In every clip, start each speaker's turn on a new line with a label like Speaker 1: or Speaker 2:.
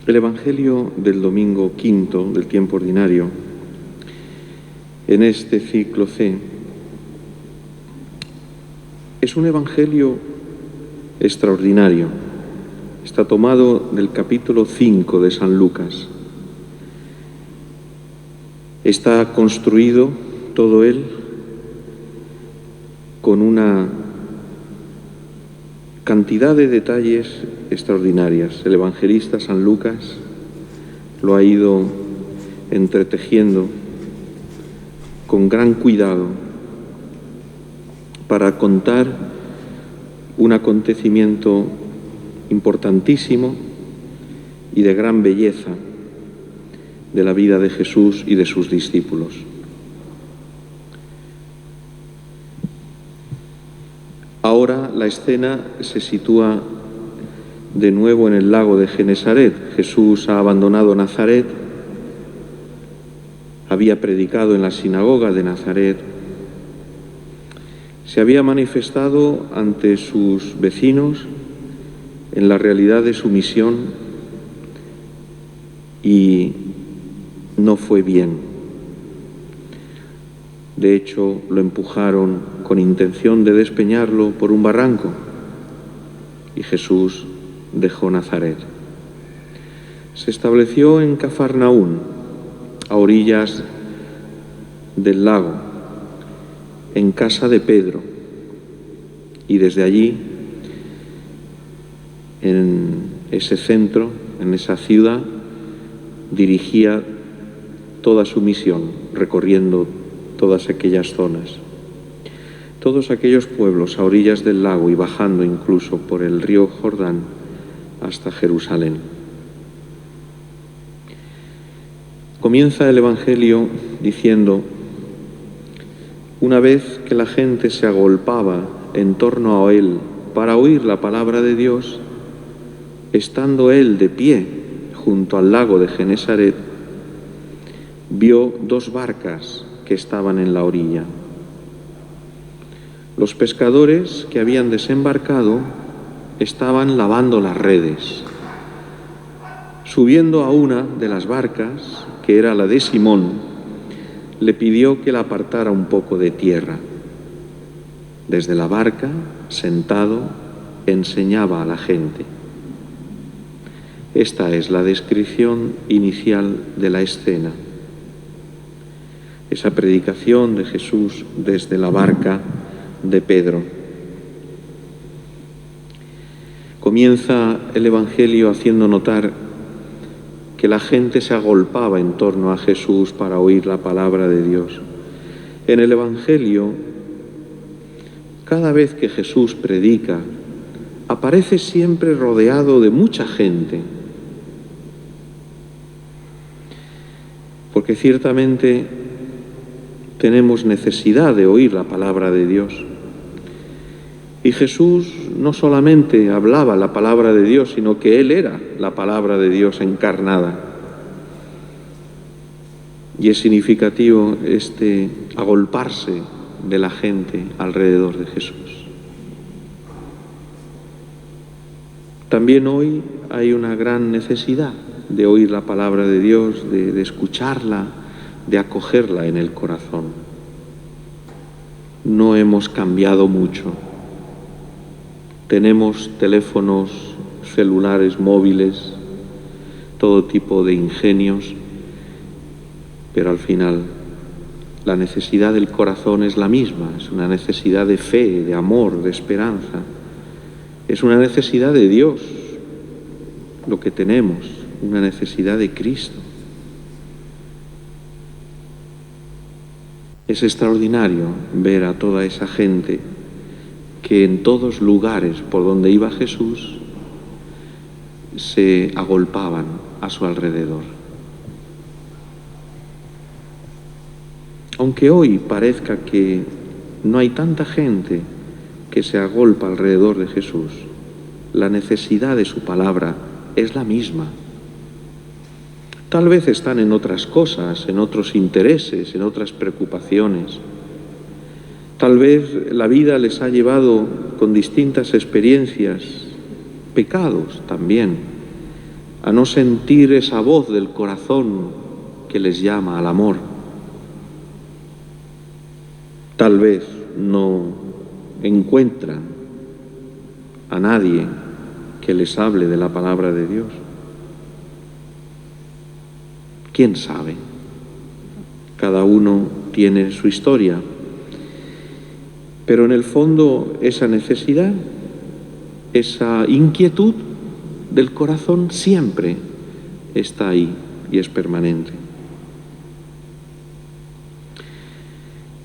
Speaker 1: El Evangelio del domingo quinto del tiempo ordinario, en este ciclo C, es un Evangelio extraordinario. Está tomado del capítulo 5 de San Lucas. Está construido todo él con una cantidad de detalles extraordinarias. El evangelista San Lucas lo ha ido entretejiendo con gran cuidado para contar un acontecimiento importantísimo y de gran belleza de la vida de Jesús y de sus discípulos. Ahora la escena se sitúa de nuevo en el lago de Genesaret. Jesús ha abandonado Nazaret, había predicado en la sinagoga de Nazaret, se había manifestado ante sus vecinos en la realidad de su misión y no fue bien. De hecho, lo empujaron con intención de despeñarlo por un barranco y Jesús dejó Nazaret. Se estableció en Cafarnaún, a orillas del lago, en casa de Pedro, y desde allí, en ese centro, en esa ciudad, dirigía toda su misión, recorriendo todas aquellas zonas, todos aquellos pueblos a orillas del lago y bajando incluso por el río Jordán hasta Jerusalén. Comienza el Evangelio diciendo: una vez que la gente se agolpaba en torno a él para oír la palabra de Dios, estando él de pie junto al lago de Genesaret, vio dos barcas que estaban en la orilla. Los pescadores que habían desembarcado estaban lavando las redes. Subiendo a una de las barcas, que era la de Simón, le pidió que la apartara un poco de tierra. Desde la barca, sentado, enseñaba a la gente. Esta es la descripción inicial de la escena. Esa predicación de Jesús desde la barca de Pedro. Comienza el Evangelio haciendo notar que la gente se agolpaba en torno a Jesús para oír la palabra de Dios. En el Evangelio, cada vez que Jesús predica, aparece siempre rodeado de mucha gente, porque ciertamente tenemos necesidad de oír la palabra de Dios. Y Jesús no solamente hablaba la palabra de Dios, sino que Él era la palabra de Dios encarnada. Y es significativo este agolparse de la gente alrededor de Jesús. También hoy hay una gran necesidad de oír la palabra de Dios, de escucharla, de acogerla en el corazón. No hemos cambiado mucho. Tenemos teléfonos celulares móviles, todo tipo de ingenios, pero al final la necesidad del corazón es la misma, es una necesidad de fe, de amor, de esperanza. Es una necesidad de Dios, lo que tenemos, una necesidad de Cristo. Es extraordinario ver a toda esa gente que en todos lugares por donde iba Jesús se agolpaban a su alrededor. Aunque hoy parezca que no hay tanta gente que se agolpa alrededor de Jesús, la necesidad de su palabra es la misma. Tal vez están en otras cosas, en otros intereses, en otras preocupaciones. Tal vez la vida les ha llevado con distintas experiencias, pecados también, a no sentir esa voz del corazón que les llama al amor. Tal vez no encuentran a nadie que les hable de la palabra de Dios. ¿Quién sabe? Cada uno tiene su historia, pero en el fondo esa necesidad, esa inquietud del corazón siempre está ahí y es permanente.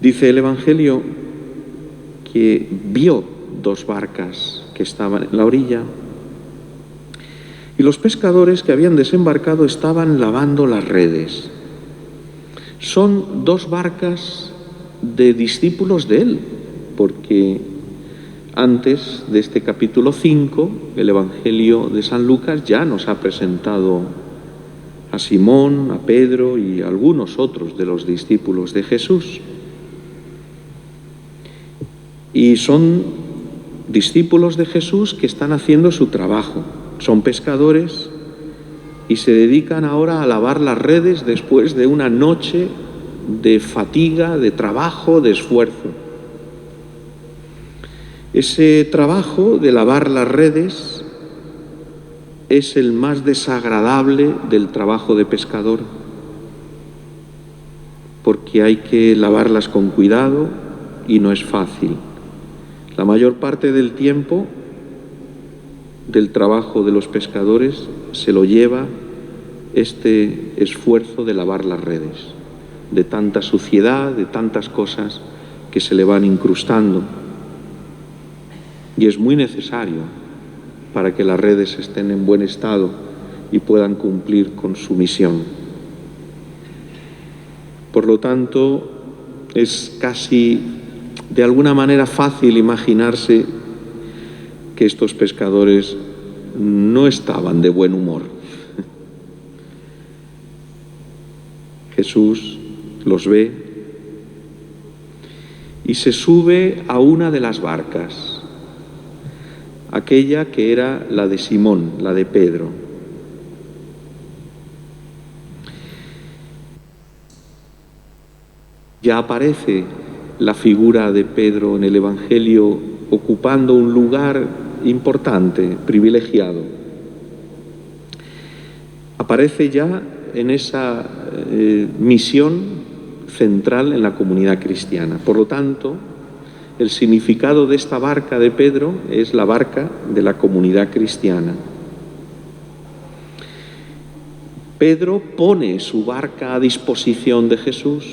Speaker 1: Dice el Evangelio que vio 2 barcas que estaban en la orilla y los pescadores que habían desembarcado estaban lavando las redes. Son 2 barcas de discípulos de él, porque antes de este capítulo 5, el Evangelio de San Lucas ya nos ha presentado a Simón, a Pedro y a algunos otros de los discípulos de Jesús. Y son discípulos de Jesús que están haciendo su trabajo. Son pescadores y se dedican ahora a lavar las redes después de una noche de fatiga, de trabajo, de esfuerzo. Ese trabajo de lavar las redes es el más desagradable del trabajo de pescador, porque hay que lavarlas con cuidado y no es fácil. La mayor parte del tiempo del trabajo de los pescadores se lo lleva este esfuerzo de lavar las redes, de tanta suciedad, de tantas cosas que se le van incrustando. Y es muy necesario para que las redes estén en buen estado y puedan cumplir con su misión. Por lo tanto, es casi de alguna manera fácil imaginarse que estos pescadores no estaban de buen humor. Jesús los ve y se sube a una de las barcas, aquella que era la de Simón, la de Pedro. Ya aparece la figura de Pedro en el Evangelio ocupando un lugar importante, privilegiado. Aparece ya en esa misión central en la comunidad cristiana. Por lo tanto, el significado de esta barca de Pedro es la barca de la comunidad cristiana. Pedro pone su barca a disposición de Jesús.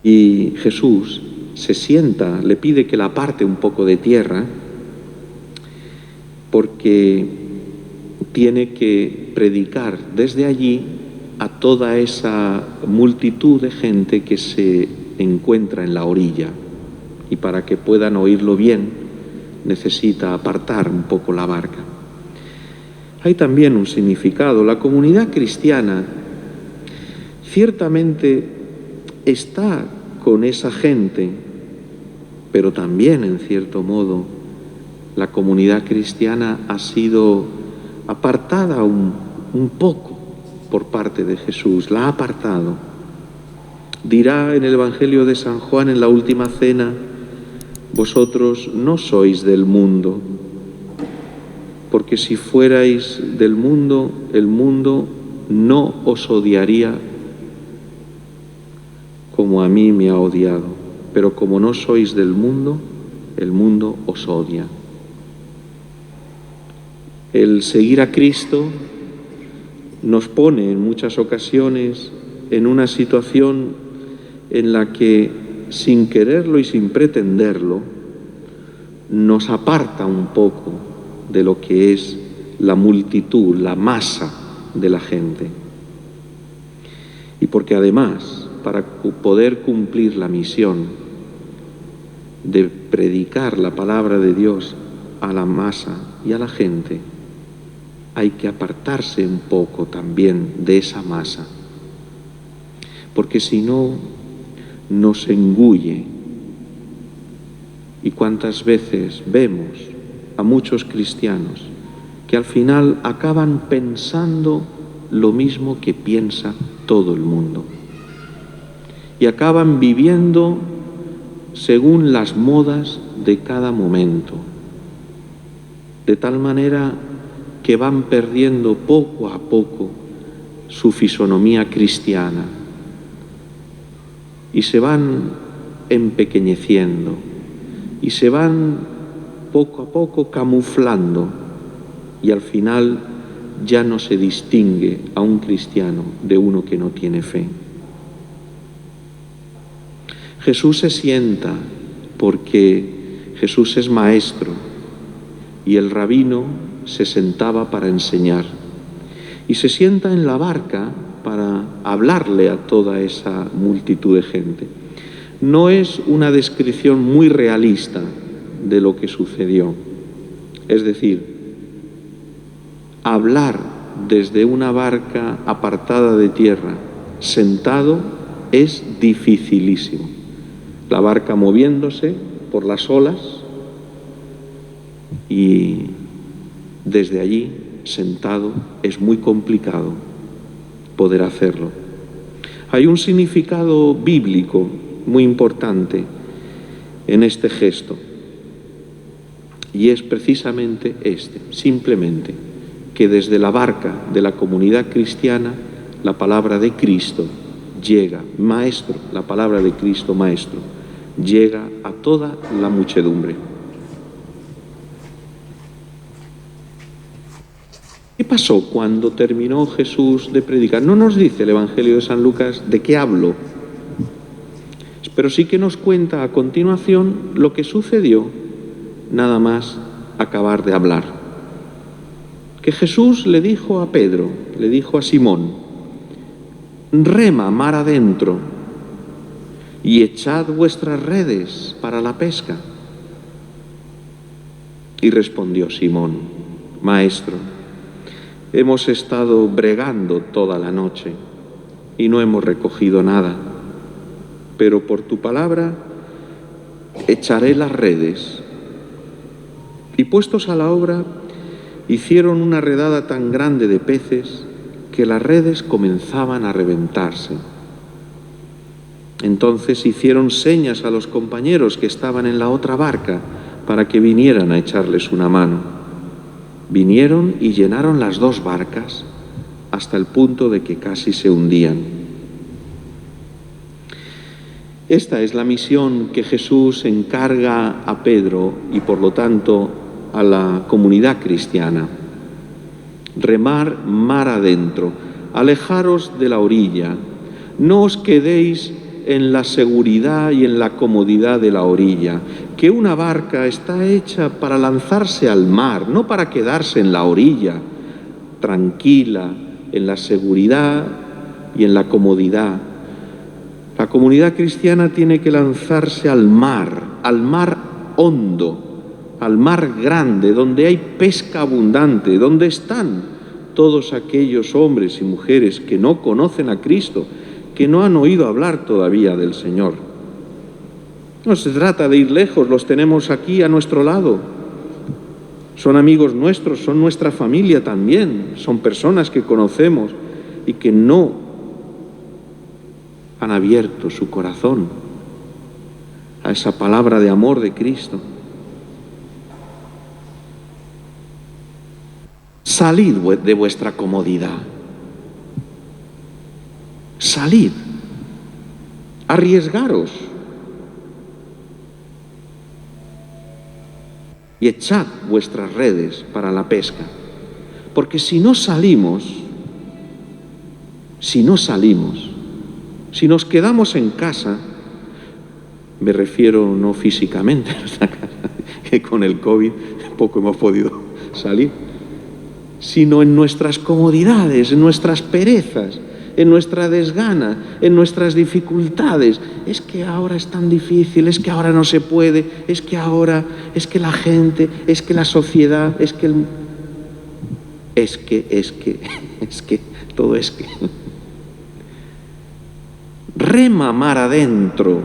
Speaker 1: Y Jesús se sienta, le pide que la aparte un poco de tierra, porque tiene que predicar desde allí a toda esa multitud de gente que se encuentra en la orilla. Y para que puedan oírlo bien, necesita apartar un poco la barca. Hay también un significado. La comunidad cristiana ciertamente está con esa gente, pero también, en cierto modo, la comunidad cristiana ha sido apartada un poco por parte de Jesús, la ha apartado. Dirá en el Evangelio de San Juan en la última cena: vosotros no sois del mundo, porque si fuerais del mundo, el mundo no os odiaría como a mí me ha odiado, pero como no sois del mundo, el mundo os odia. El seguir a Cristo nos pone en muchas ocasiones en una situación en la que, sin quererlo y sin pretenderlo, nos aparta un poco de lo que es la multitud, la masa de la gente. Y porque además, para poder cumplir la misión de predicar la palabra de Dios a la masa y a la gente, hay que apartarse un poco también de esa masa, porque si no, nos engulle. Y cuántas veces vemos a muchos cristianos que al final acaban pensando lo mismo que piensa todo el mundo y acaban viviendo según las modas de cada momento, de tal manera que van perdiendo poco a poco su fisonomía cristiana y se van empequeñeciendo y se van poco a poco camuflando y al final ya no se distingue a un cristiano de uno que no tiene fe. Jesús se sienta porque Jesús es maestro y el rabino se sentaba para enseñar y se sienta en la barca para hablarle a toda esa multitud de gente. No es una descripción muy realista de lo que sucedió. Es decir, hablar desde una barca apartada de tierra, sentado, es dificilísimo. La barca moviéndose por las olas y desde allí, sentado, es muy complicado poder hacerlo. Hay un significado bíblico muy importante en este gesto y es precisamente este, simplemente que desde la barca de la comunidad cristiana la palabra de Cristo llega, maestro, la palabra de Cristo, maestro, llega a toda la muchedumbre. ¿Qué pasó cuando terminó Jesús de predicar? No nos dice el Evangelio de San Lucas de qué habló, pero sí que nos cuenta a continuación lo que sucedió nada más acabar de hablar. Que Jesús le dijo a Pedro, le dijo a Simón, rema mar adentro y echad vuestras redes para la pesca. Y respondió Simón, maestro, hemos estado bregando toda la noche y no hemos recogido nada, pero por tu palabra echaré las redes. Y puestos a la obra, hicieron una redada tan grande de peces que las redes comenzaban a reventarse. Entonces hicieron señas a los compañeros que estaban en la otra barca para que vinieran a echarles una mano. Vinieron y llenaron las dos barcas hasta el punto de que casi se hundían. Esta es la misión que Jesús encarga a Pedro y por lo tanto a la comunidad cristiana. Remar mar adentro, alejaros de la orilla, no os quedéis en la seguridad y en la comodidad de la orilla, que una barca está hecha para lanzarse al mar, no para quedarse en la orilla, tranquila, en la seguridad y en la comodidad. La comunidad cristiana tiene que lanzarse al mar hondo, al mar grande, donde hay pesca abundante, donde están todos aquellos hombres y mujeres que no conocen a Cristo, que no han oído hablar todavía del Señor. No se trata de ir lejos, los tenemos aquí a nuestro lado. Son amigos nuestros, son nuestra familia también, son personas que conocemos y que no han abierto su corazón a esa palabra de amor de Cristo. Salid de vuestra comodidad. Salid. Arriesgaros. Y echad vuestras redes para la pesca. Porque si nos quedamos en casa, me refiero no físicamente a nuestra casa, que con el COVID poco hemos podido salir, sino en nuestras comodidades, en nuestras perezas, en nuestra desgana, en nuestras dificultades. Es que ahora es tan difícil, es que ahora no se puede, es que ahora, es que la gente, es que la sociedad, es que todo es que. Rema mar adentro,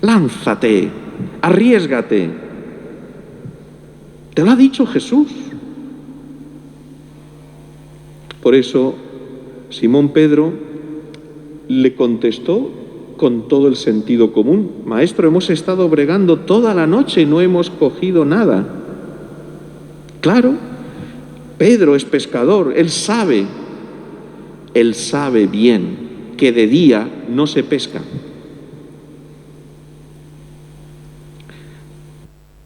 Speaker 1: lánzate, arriésgate. Te lo ha dicho Jesús. Por eso Simón Pedro le contestó con todo el sentido común: Maestro, hemos estado bregando toda la noche y no hemos cogido nada. Claro, Pedro es pescador, él sabe bien que de día no se pesca.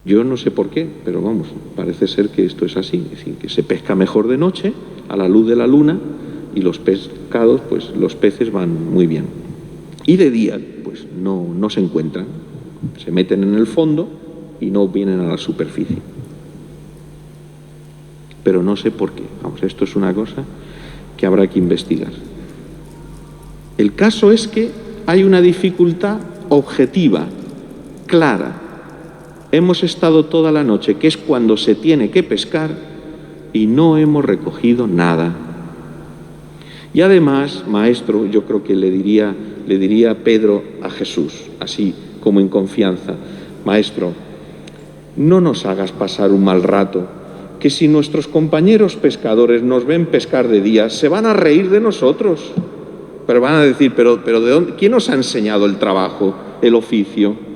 Speaker 1: Yo no sé por qué, pero vamos, parece ser que esto es así, es decir, que se pesca mejor de noche, a la luz de la luna, y los pescados, pues los peces van muy bien. Y de día, pues no se encuentran, se meten en el fondo y no vienen a la superficie. Pero no sé por qué, vamos, esto es una cosa que habrá que investigar. El caso es que hay una dificultad objetiva, clara. Hemos estado toda la noche, que es cuando se tiene que pescar, y no hemos recogido nada. Y además, Maestro, yo creo que le diría Pedro a Jesús, así como en confianza: Maestro, no nos hagas pasar un mal rato, que si nuestros compañeros pescadores nos ven pescar de día, se van a reír de nosotros. Pero van a decir, pero ¿de dónde? ¿Quién os ha enseñado el trabajo, el oficio?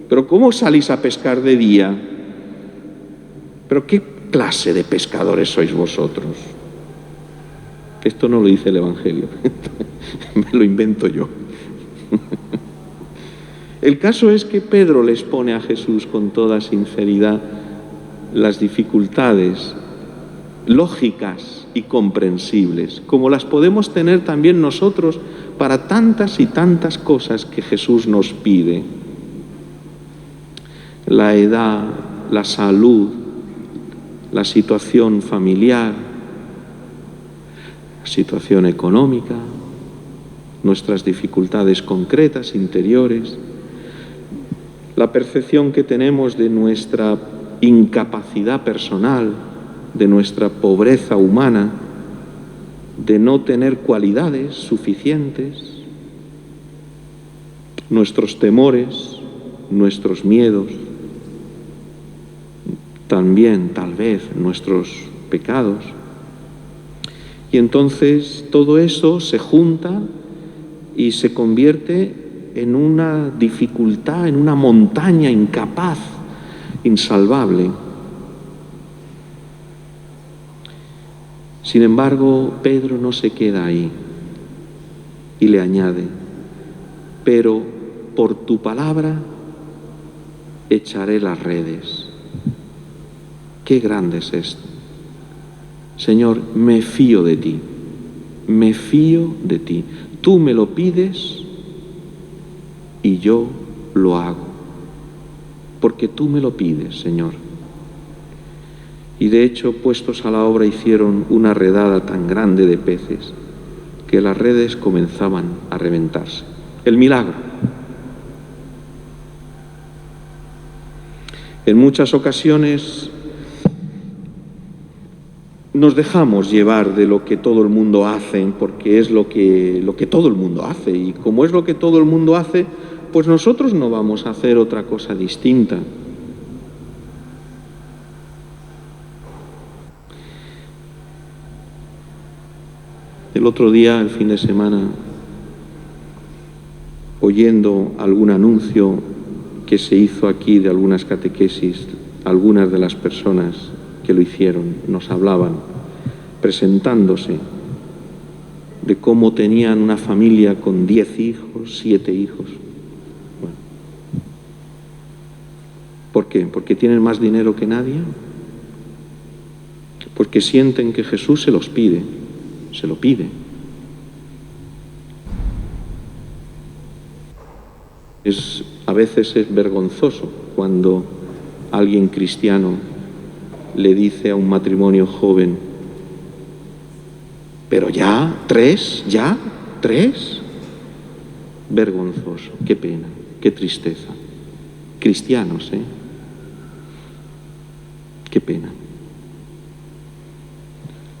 Speaker 1: ¿Pero cómo salís a pescar de día? ¿Pero qué clase de pescadores sois vosotros? Esto no lo dice el Evangelio, me lo invento yo. El caso es que Pedro le expone a Jesús con toda sinceridad las dificultades lógicas y comprensibles, como las podemos tener también nosotros para tantas y tantas cosas que Jesús nos pide. La edad, la salud, la situación familiar, la situación económica, nuestras dificultades concretas, interiores, la percepción que tenemos de nuestra incapacidad personal, de nuestra pobreza humana, de no tener cualidades suficientes, nuestros temores, nuestros miedos, también tal vez nuestros pecados. Y entonces todo eso se junta y se convierte en una dificultad, en una montaña incapaz, insalvable. Sin embargo, Pedro no se queda ahí y le añade: pero por tu palabra echaré las redes. Qué grande es esto. Señor, me fío de ti, me fío de ti. Tú me lo pides y yo lo hago, porque tú me lo pides, Señor. Y de hecho, puestos a la obra, hicieron una redada tan grande de peces que las redes comenzaban a reventarse. El milagro. En muchas ocasiones nos dejamos llevar de lo que todo el mundo hace, porque es lo que todo el mundo hace, y como es lo que todo el mundo hace, pues nosotros no vamos a hacer otra cosa distinta. El otro día, el fin de semana, oyendo algún anuncio que se hizo aquí de algunas catequesis, algunas de las personas que lo hicieron nos hablaban, presentándose, de cómo tenían una familia con 10 hijos, 7 hijos. Bueno, ¿por qué? ¿Porque tienen más dinero que nadie? Porque sienten que Jesús se los pide, se lo pide. A veces es vergonzoso cuando alguien cristiano le dice a un matrimonio joven: pero ya, 3, ya, 3. Vergonzoso, qué pena, qué tristeza. Cristianos, qué pena.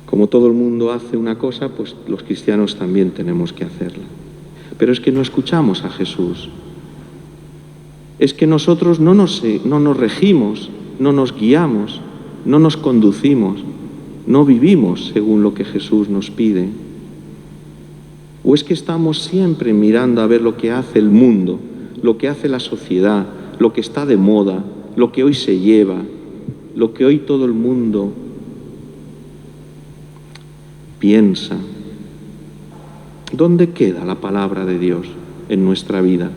Speaker 1: Como todo el mundo hace una cosa, pues los cristianos también tenemos que hacerla. Pero es que no escuchamos a Jesús. Es que nosotros no nos regimos no nos guiamos, no nos conducimos, no vivimos según lo que Jesús nos pide? ¿O es que estamos siempre mirando a ver lo que hace el mundo, lo que hace la sociedad, lo que está de moda, lo que hoy se lleva, lo que hoy todo el mundo piensa? ¿Dónde queda la palabra de Dios en nuestra vida?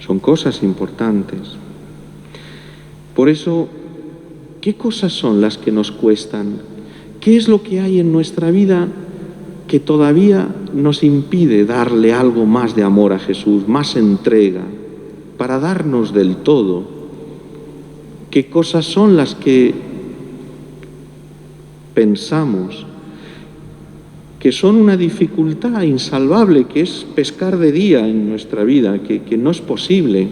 Speaker 1: Son cosas importantes. Por eso, ¿qué cosas son las que nos cuestan? ¿Qué es lo que hay en nuestra vida que todavía nos impide darle algo más de amor a Jesús, más entrega, para darnos del todo? ¿Qué cosas son las que pensamos que son una dificultad insalvable, que es pescar de día en nuestra vida, que no es posible?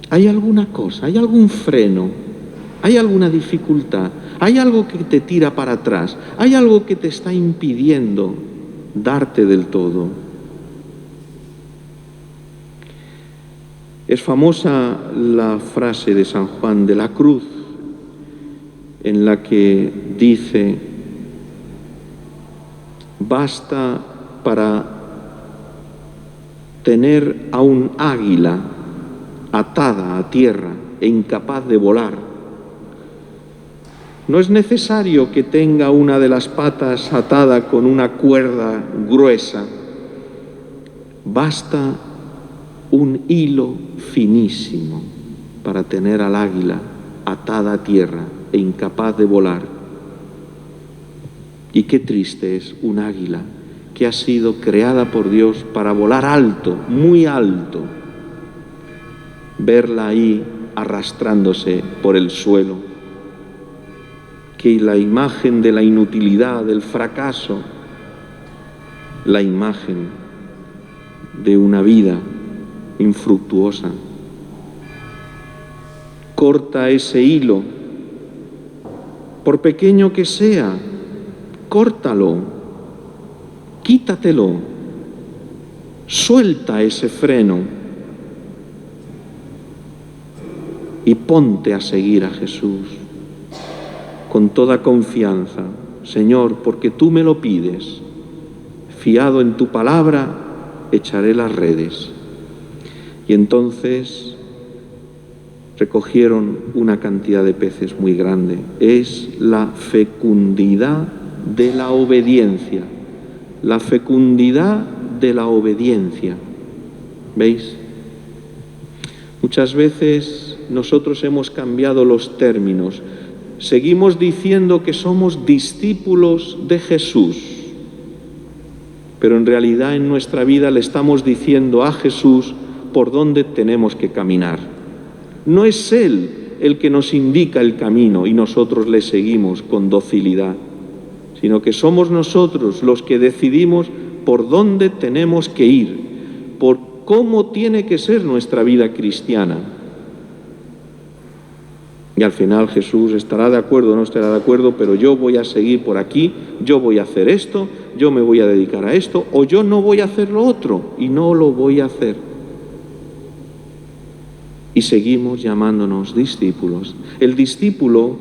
Speaker 1: ¿Hay alguna cosa, hay algún freno, hay alguna dificultad, hay algo que te tira para atrás, hay algo que te está impidiendo darte del todo? Es famosa la frase de San Juan de la Cruz, en la que dice: basta para tener a un águila atada a tierra e incapaz de volar. No es necesario que tenga una de las patas atada con una cuerda gruesa. Basta un hilo finísimo para tener al águila atada a tierra e incapaz de volar. Y qué triste es un águila que ha sido creada por Dios para volar alto, muy alto, verla ahí arrastrándose por el suelo. Que la imagen de la inutilidad, del fracaso, la imagen de una vida infructuosa. Corta ese hilo, por pequeño que sea, córtalo, quítatelo, suelta ese freno y ponte a seguir a Jesús con toda confianza. Señor, porque tú me lo pides, fiado en tu palabra, echaré las redes. Y entonces recogieron una cantidad de peces muy grande. Es la fecundidad de la obediencia, la fecundidad de la obediencia. ¿Veis? Muchas veces nosotros hemos cambiado los términos. Seguimos diciendo que somos discípulos de Jesús, pero en realidad en nuestra vida le estamos diciendo a Jesús por dónde tenemos que caminar. No es Él el que nos indica el camino y nosotros le seguimos con docilidad, sino que somos nosotros los que decidimos por dónde tenemos que ir, por cómo tiene que ser nuestra vida cristiana. Y al final Jesús estará de acuerdo o no estará de acuerdo, pero yo voy a seguir por aquí, yo voy a hacer esto, yo me voy a dedicar a esto, o yo no voy a hacer lo otro, y no lo voy a hacer. Y seguimos llamándonos discípulos. El discípulo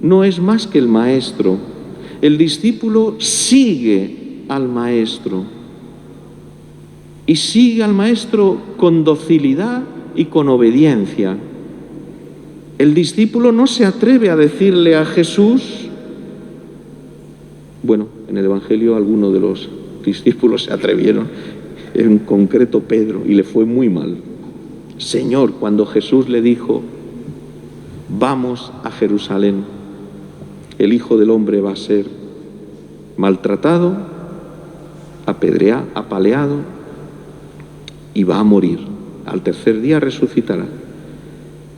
Speaker 1: no es más que el maestro. El discípulo sigue al maestro. Y sigue al maestro con docilidad y con obediencia. El discípulo no se atreve a decirle a Jesús, bueno, en el Evangelio algunos de los discípulos se atrevieron, en concreto Pedro, y le fue muy mal. Señor, cuando Jesús le dijo, vamos a Jerusalén, el Hijo del Hombre va a ser maltratado, apedreado, apaleado, y va a morir. Al tercer día resucitará.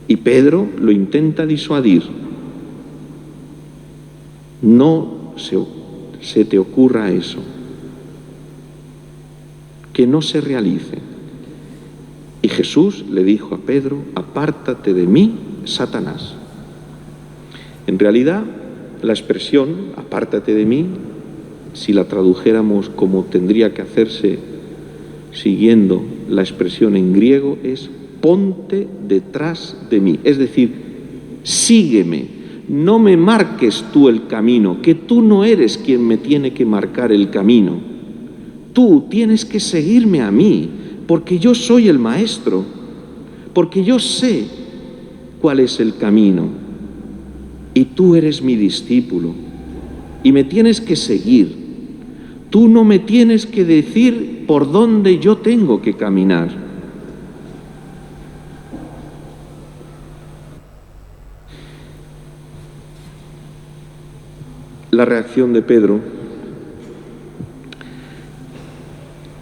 Speaker 1: Y Pedro lo intenta disuadir. No se te ocurra eso. Que no se realice. Y Jesús le dijo a Pedro, apártate de mí, Satanás. En realidad, la expresión, apártate de mí, si la tradujéramos como tendría que hacerse siguiendo la expresión en griego, es ponte detrás de mí. Es decir, sígueme, no me marques tú el camino, que tú no eres quien me tiene que marcar el camino. Tú tienes que seguirme a mí, porque yo soy el maestro, porque yo sé cuál es el camino, y tú eres mi discípulo, y me tienes que seguir. Tú no me tienes que decir por dónde yo tengo que caminar. La reacción de Pedro.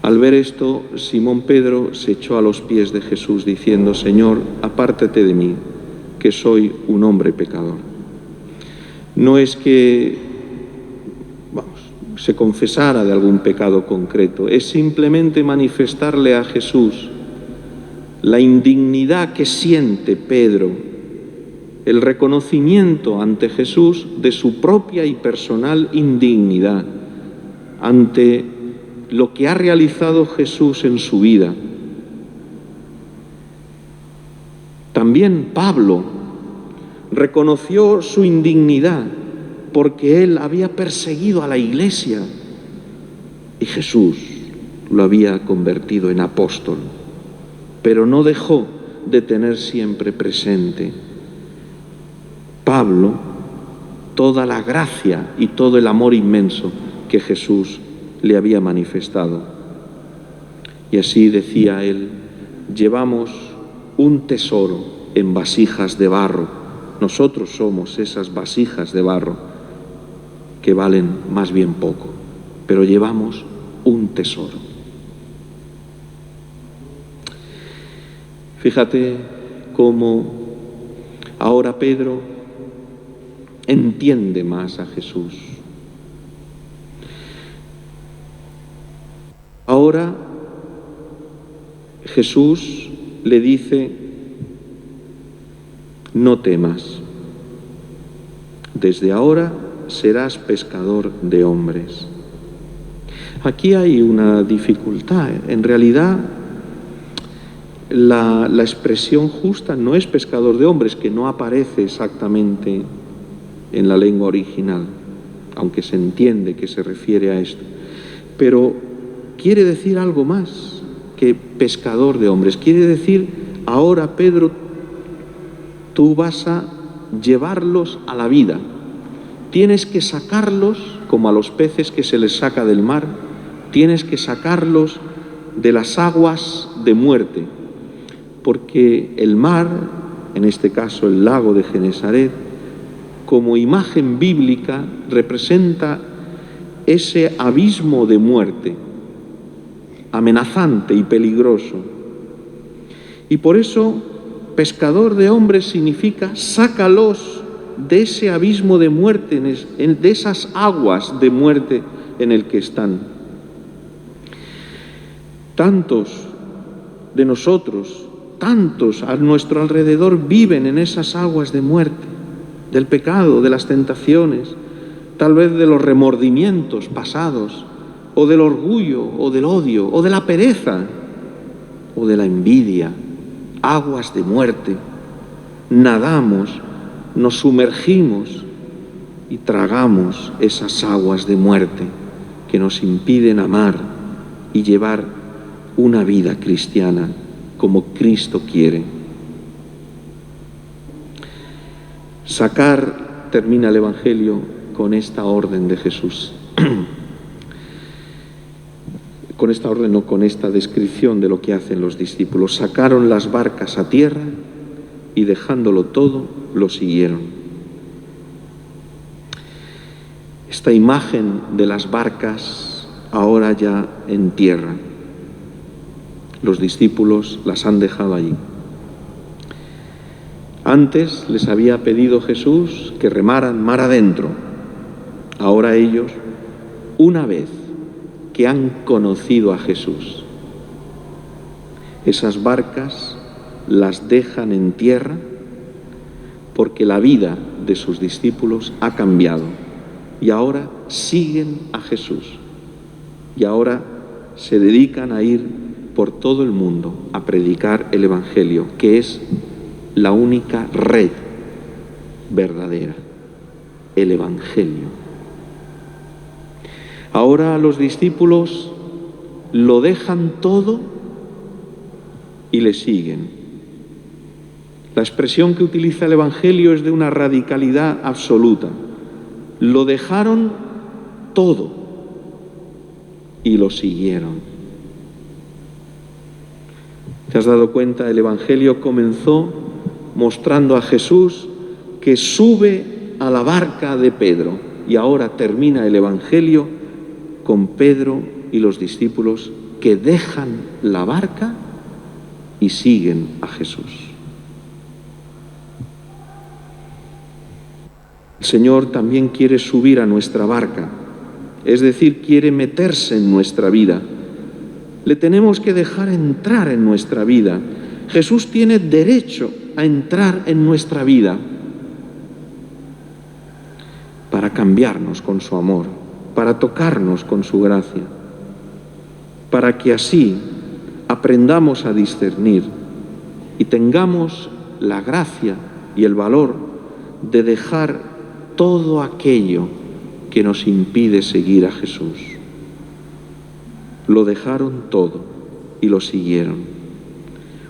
Speaker 1: Al ver esto, Simón Pedro se echó a los pies de Jesús diciendo: Señor, apártate de mí, que soy un hombre pecador. No es que se confesara de algún pecado concreto, es simplemente manifestarle a Jesús la indignidad que siente Pedro, el reconocimiento ante Jesús de su propia y personal indignidad ante lo que ha realizado Jesús en su vida. También Pablo reconoció su indignidad porque él había perseguido a la Iglesia y Jesús lo había convertido en apóstol, pero no dejó de tener siempre presente Pablo toda la gracia y todo el amor inmenso que Jesús le había manifestado. Y así decía él: llevamos un tesoro en vasijas de barro. Nosotros somos esas vasijas de barro que valen más bien poco, pero llevamos un tesoro. Fíjate cómo ahora Pedro entiende más a Jesús. Ahora Jesús le dice: no temas, desde ahora serás pescador de hombres. Aquí hay una dificultad. En realidad, la expresión justa no es pescador de hombres, que no aparece exactamente en la lengua original, aunque se entiende que se refiere a esto. Pero quiere decir algo más que pescador de hombres. Quiere decir: ahora, Pedro, tú vas a llevarlos a la vida. Tienes que sacarlos, como a los peces que se les saca del mar, tienes que sacarlos de las aguas de muerte, porque el mar, en este caso el lago de Genesaret, como imagen bíblica representa ese abismo de muerte, amenazante y peligroso. Y por eso, pescador de hombres significa: sácalos de ese abismo de muerte, de esas aguas de muerte en el que están. Tantos de nosotros, tantos a nuestro alrededor viven en esas aguas de muerte, del pecado, de las tentaciones, tal vez de los remordimientos pasados, o del orgullo, o del odio, o de la pereza, o de la envidia, aguas de muerte. Nadamos, nos sumergimos y tragamos esas aguas de muerte que nos impiden amar y llevar una vida cristiana como Cristo quiere. Sacar, termina el Evangelio con esta orden de Jesús. Con esta orden, no, con esta descripción de lo que hacen los discípulos. Sacaron las barcas a tierra y dejándolo todo, lo siguieron. Esta imagen de las barcas ahora ya en tierra. Los discípulos las han dejado allí. Antes les había pedido Jesús que remaran mar adentro. Ahora ellos, una vez que han conocido a Jesús, esas barcas las dejan en tierra porque la vida de sus discípulos ha cambiado y ahora siguen a Jesús y ahora se dedican a ir por todo el mundo a predicar el Evangelio, que es la única red verdadera, el Evangelio. Ahora los discípulos lo dejan todo y le siguen. La expresión que utiliza el Evangelio es de una radicalidad absoluta. Lo dejaron todo y lo siguieron. ¿Te has dado cuenta? El Evangelio comenzó mostrando a Jesús que sube a la barca de Pedro, y ahora termina el Evangelio con Pedro y los discípulos que dejan la barca y siguen a Jesús. El Señor también quiere subir a nuestra barca, es decir, quiere meterse en nuestra vida. Le tenemos que dejar entrar en nuestra vida. Jesús tiene derecho a entrar en nuestra vida para cambiarnos con su amor, para tocarnos con su gracia, para que así aprendamos a discernir y tengamos la gracia y el valor de dejar todo aquello que nos impide seguir a Jesús. Lo dejaron todo y lo siguieron.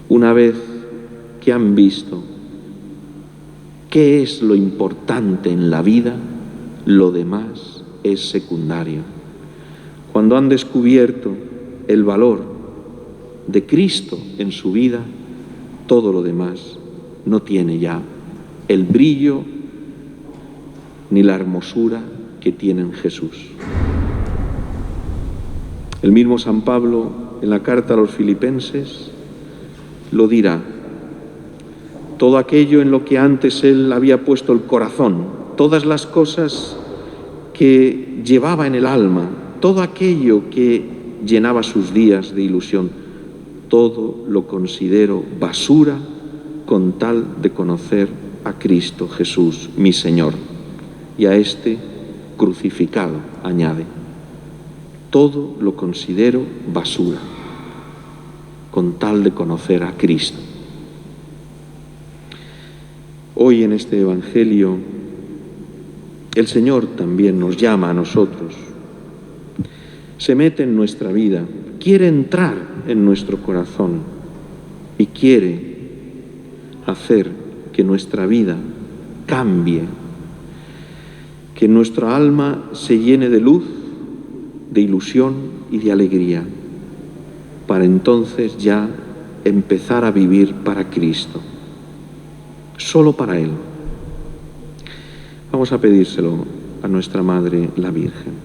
Speaker 1: Una vez que han visto qué es lo importante en la vida, lo demás es secundario. Cuando han descubierto el valor de Cristo en su vida, todo lo demás no tiene ya el brillo ni la hermosura que tiene en Jesús. El mismo San Pablo, en la carta a los Filipenses, lo dirá. Todo aquello en lo que antes él había puesto el corazón, todas las cosas que llevaba en el alma, todo aquello que llenaba sus días de ilusión, todo lo considero basura con tal de conocer a Cristo Jesús, mi Señor, y a este crucificado, añade. Todo lo considero basura con tal de conocer a Cristo. Hoy en este Evangelio el Señor también nos llama a nosotros. Se mete en nuestra vida, quiere entrar en nuestro corazón y quiere hacer que nuestra vida cambie, que nuestra alma se llene de luz, de ilusión y de alegría, para entonces ya empezar a vivir para Cristo, solo para Él. Vamos a pedírselo a nuestra Madre, la Virgen.